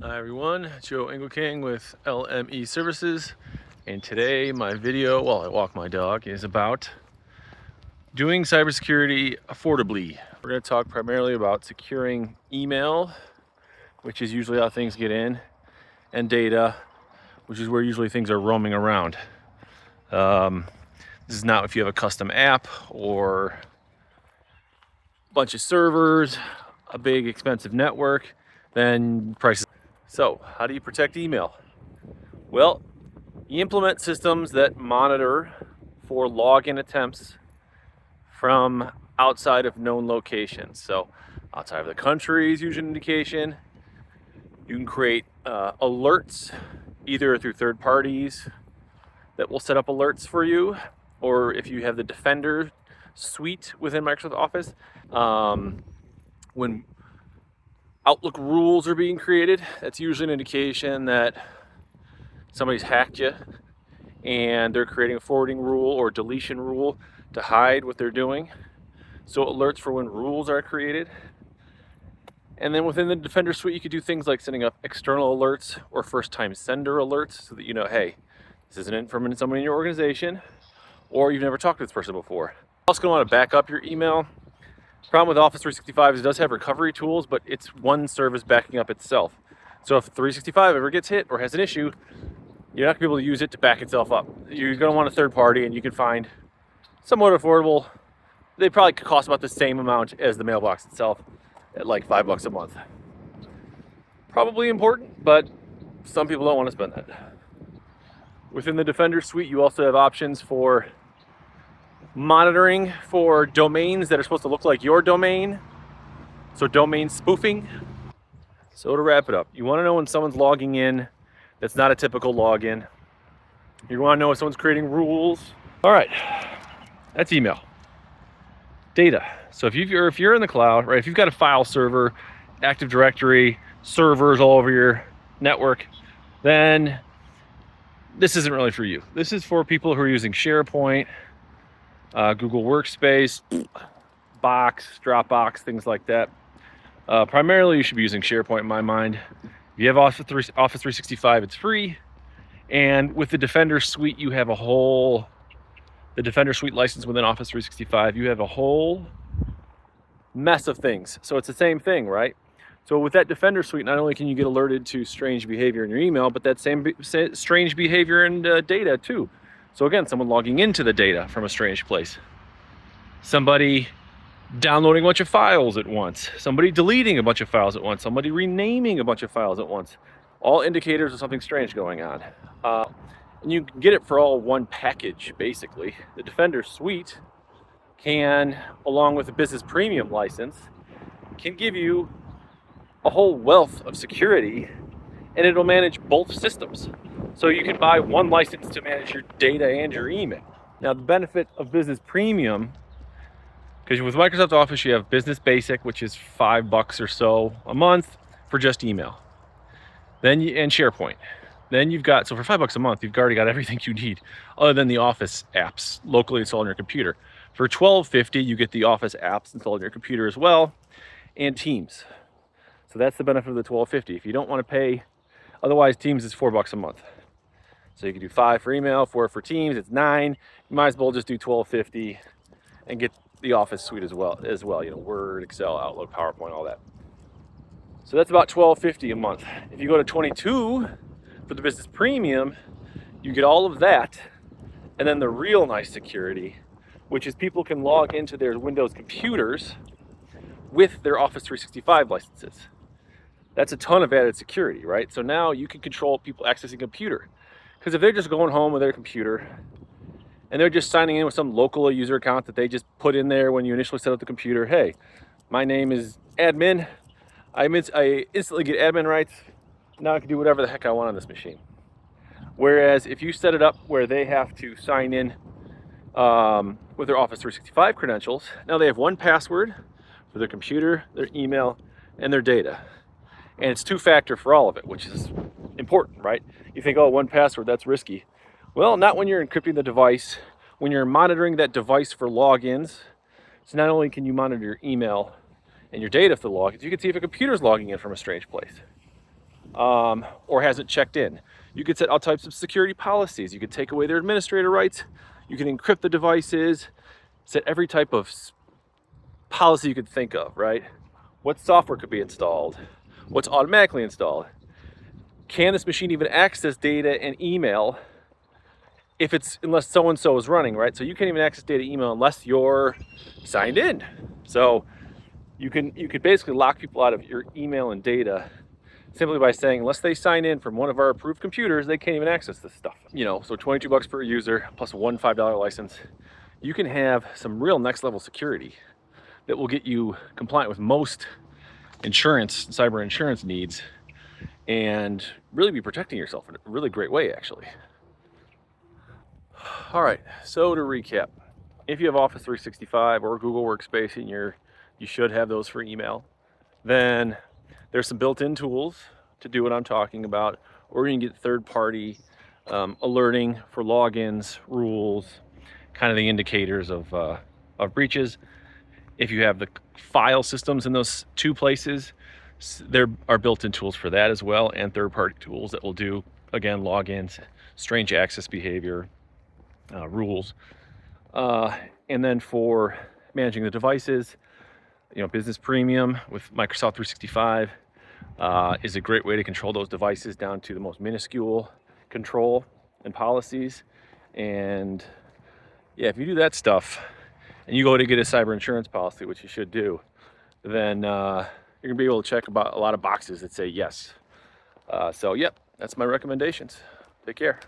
Hi everyone, Joe King with LME Services, and today my video while I walk my dog is about doing cybersecurity affordably. We're going to talk primarily about securing email, which is usually how things get in, and data, which is where usually things are roaming around. This is not if you have a custom app or a bunch of servers, a big expensive network, then prices. So how do you protect email? Well, you implement systems that monitor for login attempts from outside of known locations. So outside of the country is usually an indication. You can create alerts either through third parties that will set up alerts for you, or if you have the Defender suite within Microsoft Office, when Outlook rules are being created, that's usually an indication that somebody's hacked you and they're creating a forwarding rule or deletion rule to hide what they're doing. So alerts for when rules are created. And then within the Defender suite, you could do things like setting up external alerts or first-time sender alerts so that you know, hey, this isn't from someone in your organization, or you've never talked to this person before. You're also going to want to back up your email. The problem with Office 365 is it does have recovery tools, but it's one service backing up itself. So if 365 ever gets hit or has an issue, you're not going to be able to use it to back itself up. You're going to want a third party, and you can find somewhat affordable. They probably could cost about the same amount as the mailbox itself at like $5 a month. Probably important, but some people don't want to spend that. Within the Defender suite, you also have options for monitoring for domains that are supposed to look like your domain. So domain spoofing. So to wrap it up, you want to know when someone's logging in that's not a typical login. You want to know if someone's creating rules. All right, that's email. Data. So if you're in the cloud, right? If you've got a file server, Active Directory, servers all over your network, then this isn't really for you. This is for people who are using SharePoint, Google Workspace, Box, Dropbox, things like that. Primarily, you should be using SharePoint in my mind. If you have Office 365, it's free. And with the Defender suite, you have the Defender suite license within Office 365, you have a whole mess of things. So it's the same thing, right? So with that Defender suite, not only can you get alerted to strange behavior in your email, but that same strange behavior in data too. So again, someone logging into the data from a strange place. Somebody downloading a bunch of files at once. Somebody deleting a bunch of files at once. Somebody renaming a bunch of files at once. All indicators of something strange going on. And you can get it for all one package, basically. The Defender suite can, along with the Business Premium license, can give you a whole wealth of security, and it'll manage both systems. So you can buy one license to manage your data and your email. Now, the benefit of Business Premium, because with Microsoft Office, you have Business Basic, which is $5 or so a month for just email. And SharePoint. Then you've got, so for $5 a month, you've already got everything you need other than the Office apps locally installed on your computer. For $12.50, you get the Office apps installed on your computer as well, and Teams. So that's the benefit of the $12.50. If you don't want to pay, otherwise Teams is $4 a month. So you can do 5 for email, 4 for Teams, it's 9. You might as well just do $12.50 and get the Office suite as well, you know, Word, Excel, Outlook, PowerPoint, all that. So that's about $12.50 a month. If you go to $22 for the Business Premium, you get all of that, and then the real nice security, which is people can log into their Windows computers with their Office 365 licenses. That's a ton of added security, right? So now you can control people accessing a computer. Because if they're just going home with their computer and they're just signing in with some local user account that they just put in there when you initially set up the computer, hey, my name is admin, I instantly get admin rights, now I can do whatever the heck I want on this machine. Whereas if you set it up where they have to sign in with their Office 365 credentials, now they have one password for their computer, their email, and their data. And it's 2-factor for all of it, which is important, right? You think, oh, one password, that's risky. Well, not when you're encrypting the device, when you're monitoring that device for logins. So not only can you monitor your email and your data for the logins, you can see if a computer's logging in from a strange place. or hasn't checked in. You could set all types of security policies. You could take away their administrator rights. You can encrypt the devices, set every type of policy you could think of, right? What software could be installed? What's automatically installed? Can this machine even access data and email unless so-and-so is running, right? So you can't even access data email unless you're signed in. So you could basically lock people out of your email and data simply by saying, unless they sign in from one of our approved computers, they can't even access this stuff. You know, so 22 bucks per user plus one $5 license. You can have some real next level security that will get you compliant with most insurance, cyber insurance needs, and really be protecting yourself in a really great way, actually. All right, so to recap, if you have Office 365 or Google Workspace and you should have those for email, then there's some built-in tools to do what I'm talking about, or you can get third-party alerting for logins, rules, kind of the indicators of breaches. If you have the file systems in those two places, there are built-in tools for that as well, and third-party tools that will do, again, logins, strange access behavior, rules. And then for managing the devices, you know, Business Premium with Microsoft 365 is a great way to control those devices down to the most minuscule control and policies. And yeah, if you do that stuff and you go to get a cyber insurance policy, which you should do, then you're gonna be able to check about a lot of boxes that say yes. So yep, that's my recommendations. Take care.